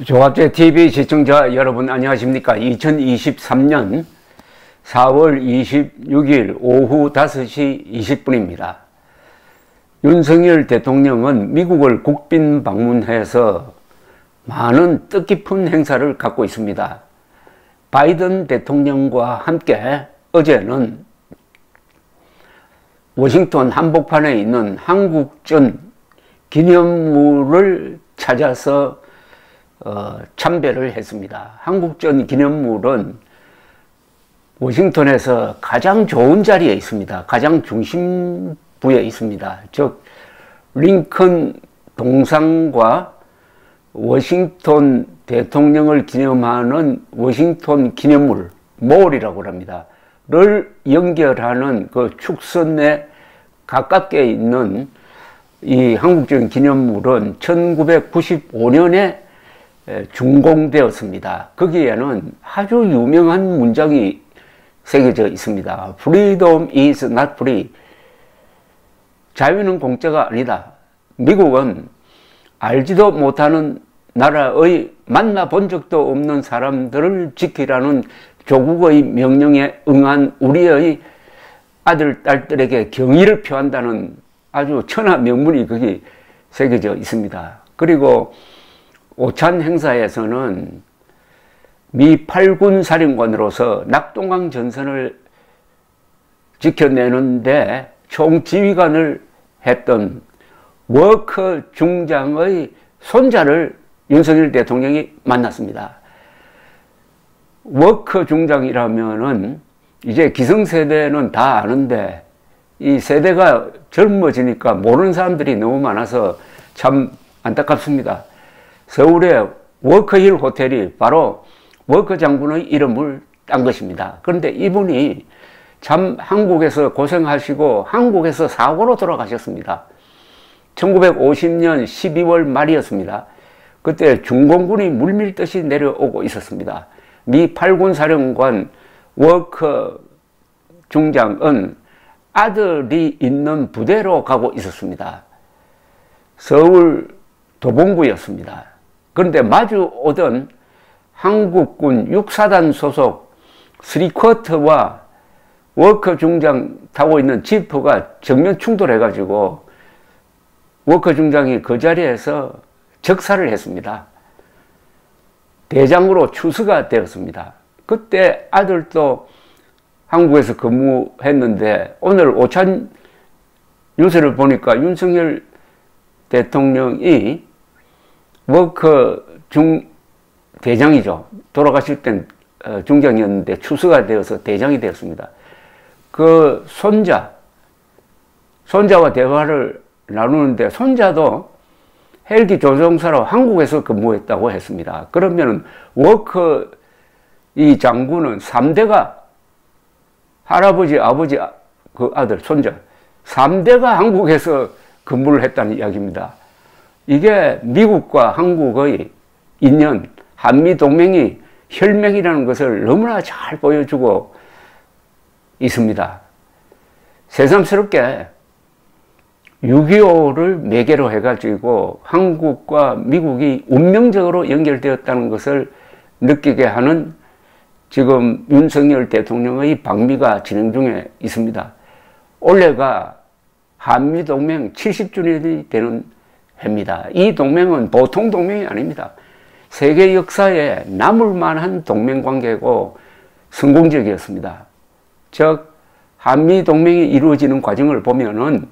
조갑제 TV 시청자 여러분 안녕하십니까? 2023년 4월 26일 오후 5시 20분입니다. 윤석열 대통령은 미국을 국빈 방문해서 많은 뜻깊은 행사를 갖고 있습니다. 바이든 대통령과 함께 어제는 워싱턴 한복판에 있는 한국전 기념물을 찾아서 참배를 했습니다. 한국전 기념물은 워싱턴에서 가장 좋은 자리에 있습니다. 가장 중심부에 있습니다. 즉 링컨 동상과 워싱턴 대통령을 기념하는 워싱턴 기념물 몰이라고 합니다. 를 연결하는 그 축선에 가깝게 있는 이 한국전 기념물은 1995년에 준공되었습니다. 거기에는 아주 유명한 문장이 새겨져 있습니다. Freedom is not free. 자유는 공짜가 아니다. 미국은 알지도 못하는 나라의 만나본 적도 없는 사람들을 지키라는 조국의 명령에 응한 우리의 아들, 딸들에게 경의를 표한다는 아주 천하 명문이 거기 새겨져 있습니다. 그리고 오찬 행사에서는 미 8군 사령관으로서 낙동강 전선을 지켜내는데 총지휘관을 했던 워커 중장의 손자를 윤석열 대통령이 만났습니다. 워커 중장이라면은 이제 기성세대는 다 아는데 이 세대가 젊어지니까 모르는 사람들이 너무 많아서 참 안타깝습니다. 서울의 워커힐 호텔이 바로 워커 장군의 이름을 딴 것입니다. 그런데 이분이 참 한국에서 고생하시고 한국에서 사고로 돌아가셨습니다. 1950년 12월 말이었습니다. 그때 중공군이 물밀듯이 내려오고 있었습니다. 미 8군 사령관 워커 중장은 아들이 있는 부대로 가고 있었습니다. 서울 도봉구였습니다. 그런데 마주 오던 한국군 6사단 소속 3쿼터와 워커 중장 타고 있는 지프가 정면 충돌해가지고 워커 중장이 그 자리에서 적사를 했습니다. 대장으로 추수가 되었습니다. 그때 아들도 한국에서 근무했는데 오늘 오찬 뉴스를 보니까 윤석열 대통령이 워커 대장이죠. 돌아가실 땐 중장이었는데 추수가 되어서 대장이 되었습니다. 그 손자와 대화를 나누는데 손자도 헬기 조종사로 한국에서 근무했다고 했습니다. 그러면 워커 이 장군은 3대가 할아버지, 아버지, 그 아들, 손자 3대가 한국에서 근무를 했다는 이야기입니다. 이게 미국과 한국의 인연, 한미동맹이 혈맹이라는 것을 너무나 잘 보여주고 있습니다. 새삼스럽게 6.25를 매개로 해가지고 한국과 미국이 운명적으로 연결되었다는 것을 느끼게 하는 지금 윤석열 대통령의 방미가 진행 중에 있습니다. 올해가 한미동맹 70주년이 되는 해입니다. 이 동맹은 보통 동맹이 아닙니다. 세계 역사에 남을 만한 동맹관계고 성공적이었습니다. 즉 한미동맹이 이루어지는 과정을 보면은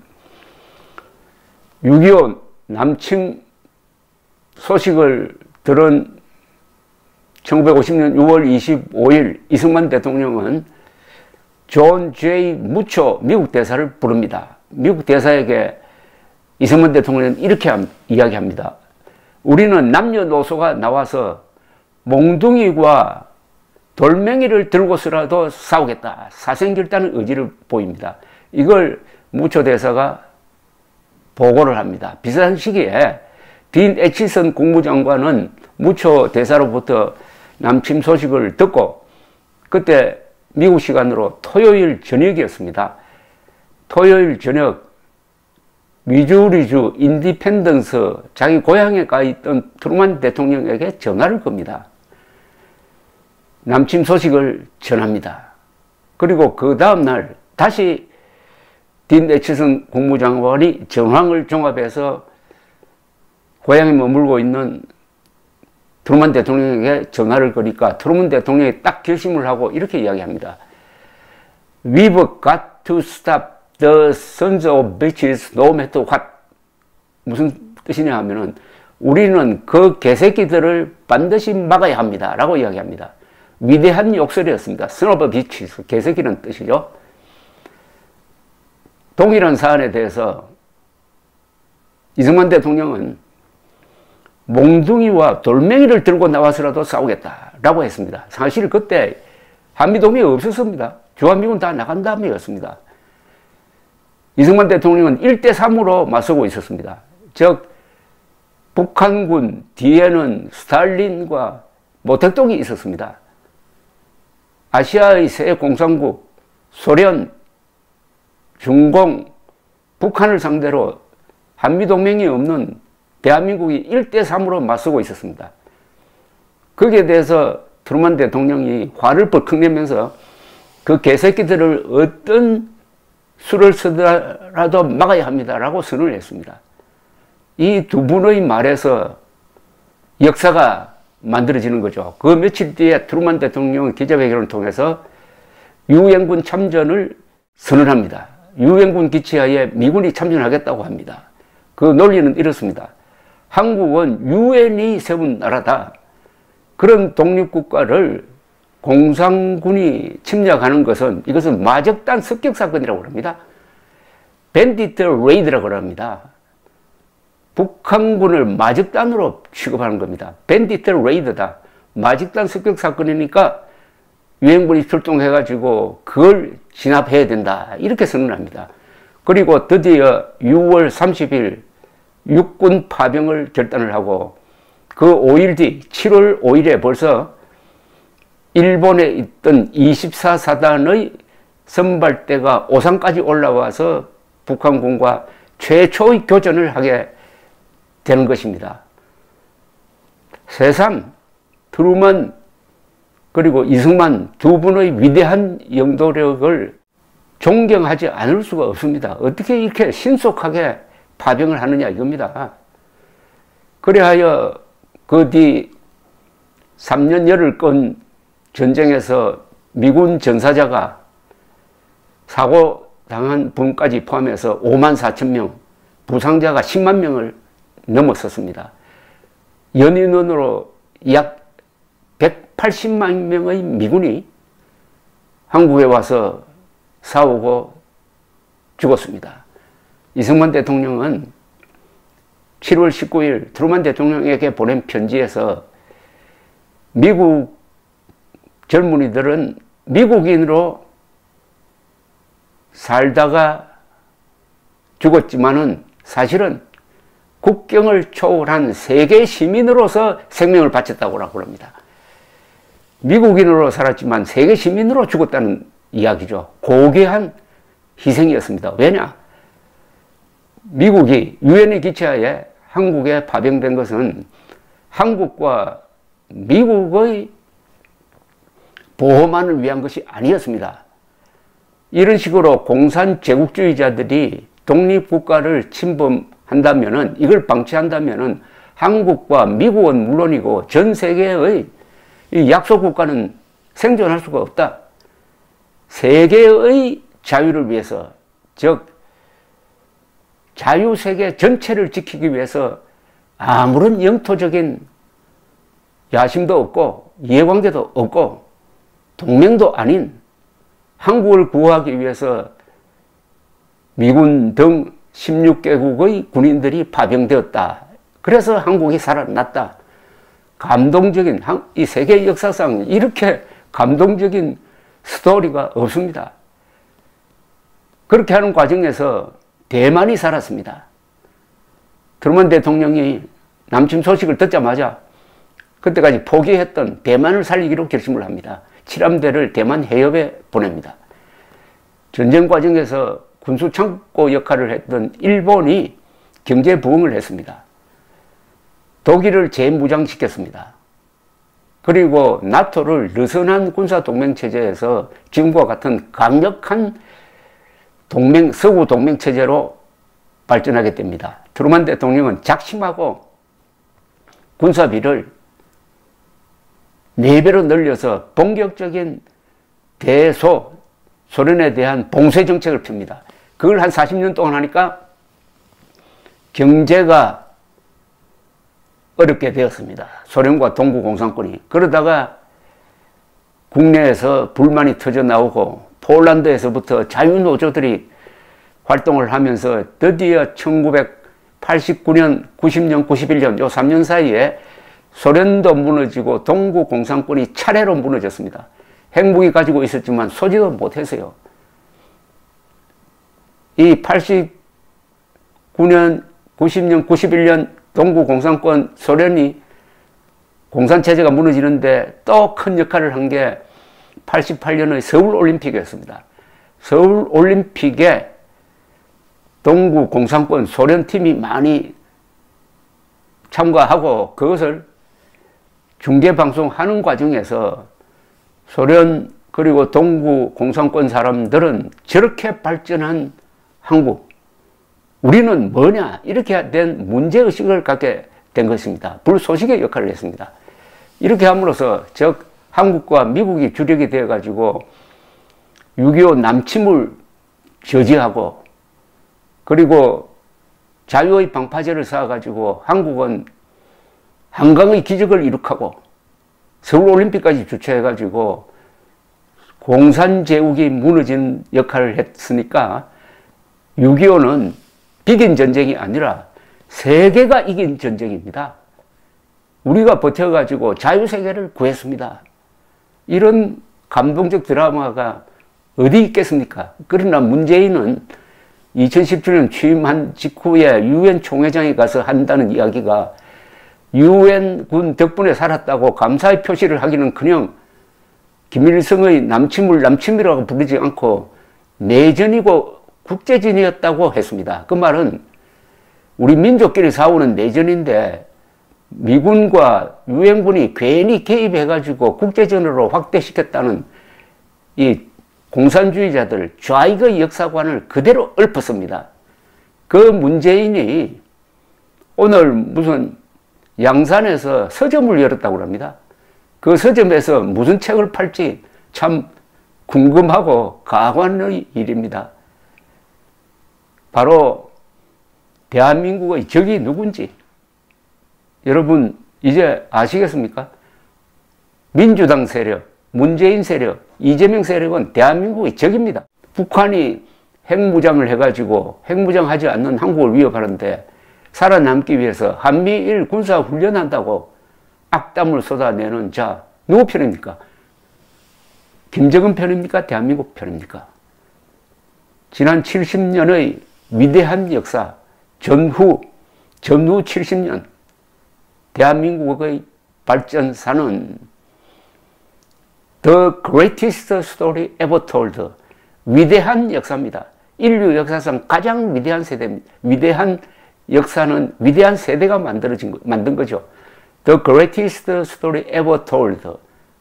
6.25 남침 소식을 들은 1950년 6월 25일 이승만 대통령은 존 제이 무초 미국 대사를 부릅니다. 미국 대사에게 이승만 대통령은 이렇게 이야기합니다. 우리는 남녀노소가 나와서 몽둥이와 돌멩이를 들고서라도 싸우겠다. 사생결단의 의지를 보입니다. 이걸 무초 대사가 보고를 합니다. 비슷한 시기에 딘 애치슨 국무장관은 무초 대사로부터 남침 소식을 듣고 그때 미국 시간으로 토요일 저녁이었습니다. 토요일 저녁 미주리주 인디펜던스 자기 고향에 가 있던 트루먼 대통령에게 전화를 겁니다. 남침 소식을 전합니다. 그리고 그 다음날 다시 딘 애치슨 국무장관이 정황을 종합해서 고향에 머물고 있는 트루먼 대통령에게 전화를 거니까 트루먼 대통령이 딱 결심을 하고 이렇게 이야기합니다. We've got to stop the sons of bitches no matter what. 무슨 뜻이냐 하면은 우리는 그 개새끼들을 반드시 막아야 합니다. 라고 이야기합니다. 위대한 욕설이었습니다. son of bitches, 개새끼는 뜻이죠. 동일한 사안에 대해서 이승만 대통령은 몽둥이와 돌멩이를 들고 나와서라도 싸우겠다라고 했습니다. 사실 그때 한미동맹이 없었습니다. 주한미군 다 나간 다음이었습니다. 이승만 대통령은 1대3으로 맞서고 있었습니다. 즉 북한군 뒤에는 스탈린과 모택동이 있었습니다. 아시아의 세 공산국, 소련, 중공, 북한을 상대로 한미동맹이 없는 대한민국이 1대3으로 맞서고 있었습니다. 거기에 대해서 트루먼 대통령이 화를 벌컥 내면서 그 개새끼들을 어떤 수를 쓰더라도 막아야 합니다라고 선언을 했습니다. 이 두 분의 말에서 역사가 만들어지는 거죠. 그 며칠 뒤에 트루먼 대통령은 기자회견을 통해서 유엔군 참전을 선언합니다. 유엔군 기치하에 미군이 참전하겠다고 합니다. 그 논리는 이렇습니다. 한국은 유엔이 세운 나라다. 그런 독립국가를 공산군이 침략하는 것은 이것은 마적단 습격 사건이라고 합니다. 밴디트 레이드라고 합니다. 북한군을 마적단으로 취급하는 겁니다. 밴디트 레이드다. 마적단 습격 사건이니까 유엔군이 출동해가지고 그걸 진압해야 된다. 이렇게 선언합니다. 그리고 드디어 6월 30일 육군 파병을 결단을 하고 그 5일 뒤 7월 5일에 벌써 일본에 있던 24사단의 선발대가 오산까지 올라와서 북한군과 최초의 교전을 하게 되는 것입니다. 새삼 트루먼 그리고 이승만 두 분의 위대한 영도력을 존경하지 않을 수가 없습니다. 어떻게 이렇게 신속하게 파병을 하느냐 이겁니다. 그래하여 그 뒤 3년여를 끈 전쟁에서 미군 전사자가 사고 당한 분까지 포함해서 5만 4천 명, 부상자가 10만 명을 넘었었습니다. 연인원으로 약 180만 명의 미군이 한국에 와서 싸우고 죽었습니다. 이승만 대통령은 7월 19일 트루먼 대통령에게 보낸 편지에서 미국 젊은이들은 미국인으로 살다가 죽었지만은 사실은 국경을 초월한 세계 시민으로서 생명을 바쳤다고 합니다. 미국인으로 살았지만 세계 시민으로 죽었다는 이야기죠. 고귀한 희생이었습니다. 왜냐? 미국이 유엔의 기치하에 한국에 파병된 것은 한국과 미국의 보호만을 위한 것이 아니었습니다. 이런 식으로 공산 제국주의자들이 독립국가를 침범한다면은, 이걸 방치한다면은 한국과 미국은 물론이고 전 세계의 이 약소국가는 생존할 수가 없다. 세계의 자유를 위해서, 즉 자유세계 전체를 지키기 위해서 아무런 영토적인 야심도 없고 이해관계도 없고 동맹도 아닌 한국을 구하기 위해서 미군 등 16개국의 군인들이 파병되었다. 그래서 한국이 살아났다. 감동적인, 이 세계 역사상 이렇게 감동적인 스토리가 없습니다. 그렇게 하는 과정에서 대만이 살았습니다. 트루먼 대통령이 남침 소식을 듣자마자 그때까지 포기했던 대만을 살리기로 결심을 합니다. 칠함대를 대만 해협에 보냅니다. 전쟁 과정에서 군수창고 역할을 했던 일본이 경제 부흥을 했습니다. 독일을 재무장시켰습니다. 그리고 나토를 느슨한 군사동맹체제에서 지금과 같은 강력한 서구 동맹체제로 발전하게 됩니다. 트루만 대통령은 작심하고 군사비를 4배로 늘려서 본격적인 소련에 대한 봉쇄 정책을 핍니다. 그걸 한 40년 동안 하니까 경제가 어렵게 되었습니다. 소련과 동구 공산권이. 그러다가 국내에서 불만이 터져 나오고 폴란드에서부터 자유노조들이 활동을 하면서 드디어 1989년, 90년, 91년 요 3년 사이에 소련도 무너지고 동구 공산권이 차례로 무너졌습니다. 핵무기 가지고 있었지만 쏘지도 못했어요. 이 89년, 90년, 91년 동구 공산권 소련이 공산체제가 무너지는데 또 큰 역할을 한 게 88년의 서울올림픽이었습니다. 서울올림픽에 동구 공산권 소련팀이 많이 참가하고 그것을 중계방송하는 과정에서 소련 그리고 동구 공산권 사람들은 저렇게 발전한 한국, 우리는 뭐냐 이렇게 된 문제의식을 갖게 된 것입니다. 불소식의 역할을 했습니다. 이렇게 함으로써 즉 한국과 미국이 주력이 되어가지고 6.25 남침을 저지하고 그리고 자유의 방파제를 쌓아가지고 한국은 한강의 기적을 이룩하고 서울올림픽까지 주최해가지고 공산제국이 무너진 역할을 했으니까 6.25는 비긴 전쟁이 아니라 세계가 이긴 전쟁입니다. 우리가 버텨가지고 자유세계를 구했습니다. 이런 감동적 드라마가 어디 있겠습니까? 그러나 문재인은 2017년 취임한 직후에 유엔 총회장에 가서 한다는 이야기가 유엔 군 덕분에 살았다고 감사의 표시를 하기는커녕 김일성의 남침을 남침이라고 부르지 않고 내전이고 국제전이었다고 했습니다. 그 말은 우리 민족끼리 싸우는 내전인데 미군과 유엔군이 괜히 개입해가지고 국제전으로 확대시켰다는 이 공산주의자들 좌익의 역사관을 그대로 읊었습니다. 그 문재인이 오늘 무슨 양산에서 서점을 열었다고 합니다. 그 서점에서 무슨 책을 팔지 참 궁금하고 가관의 일입니다. 바로 대한민국의 적이 누군지 여러분 이제 아시겠습니까? 민주당 세력, 문재인 세력, 이재명 세력은 대한민국의 적입니다. 북한이 핵무장을 해가지고 핵무장하지 않는 한국을 위협하는데 살아남기 위해서 한미일 군사훈련한다고 악담을 쏟아내는 자 누구 편입니까? 김정은 편입니까? 대한민국 편입니까? 지난 70년의 위대한 역사 전후 70년 대한민국의 발전사는 The greatest story ever told. 위대한 역사입니다. 인류 역사상 가장 위대한 세대입니다. 위대한 역사는 위대한 세대가 만든 거죠. The greatest story ever told.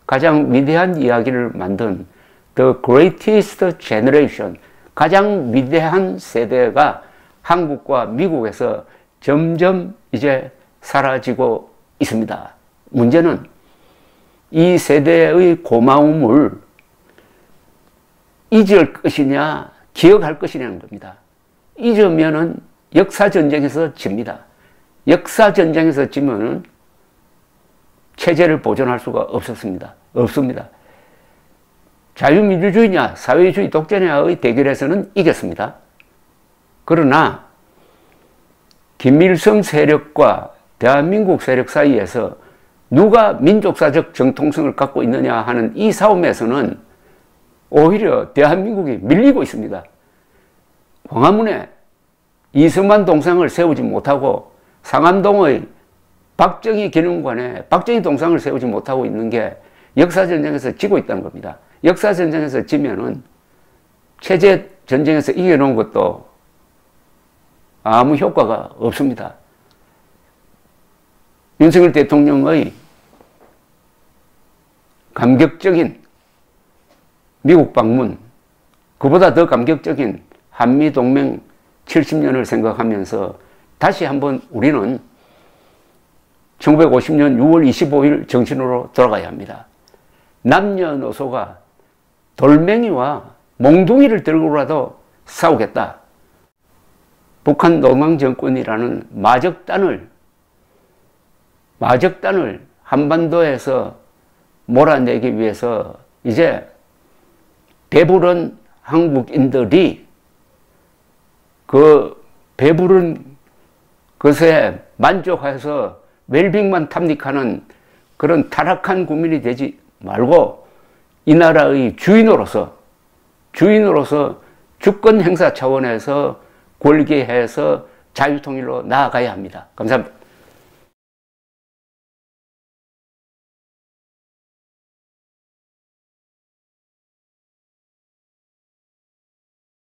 가장 위대한 이야기를 만든 The greatest generation. 가장 위대한 세대가 한국과 미국에서 점점 이제 사라지고 있습니다. 문제는 이 세대의 고마움을 잊을 것이냐 기억할 것이냐는 겁니다. 잊으면은 역사전쟁에서 집니다. 역사전쟁에서 지면은 체제를 보존할 수가 없습니다. 자유민주주의냐 사회주의 독재냐의 대결에서는 이겼습니다. 그러나 김일성 세력과 대한민국 세력 사이에서 누가 민족사적 정통성을 갖고 있느냐 하는 이 싸움에서는 오히려 대한민국이 밀리고 있습니다. 광화문에 이승만 동상을 세우지 못하고 상암동의 박정희 기념관에 박정희 동상을 세우지 못하고 있는 게 역사전쟁에서 지고 있다는 겁니다. 역사전쟁에서 지면은 체제전쟁에서 이겨놓은 것도 아무 효과가 없습니다. 윤석열 대통령의 감격적인 미국 방문, 그보다 더 감격적인 한미동맹 70년을 생각하면서 다시 한번 우리는 1950년 6월 25일 정신으로 돌아가야 합니다. 남녀노소가 돌멩이와 몽둥이를 들고라도 싸우겠다. 북한 노망 정권이라는 마적단을 한반도에서 몰아내기 위해서 이제 배부른 한국인들이 그 배부른 것에 만족해서 웰빙만 탐닉하는 그런 타락한 국민이 되지 말고 이 나라의 주인으로서 주권 행사 차원에서 권리해서 자유통일로 나아가야 합니다. 감사합니다.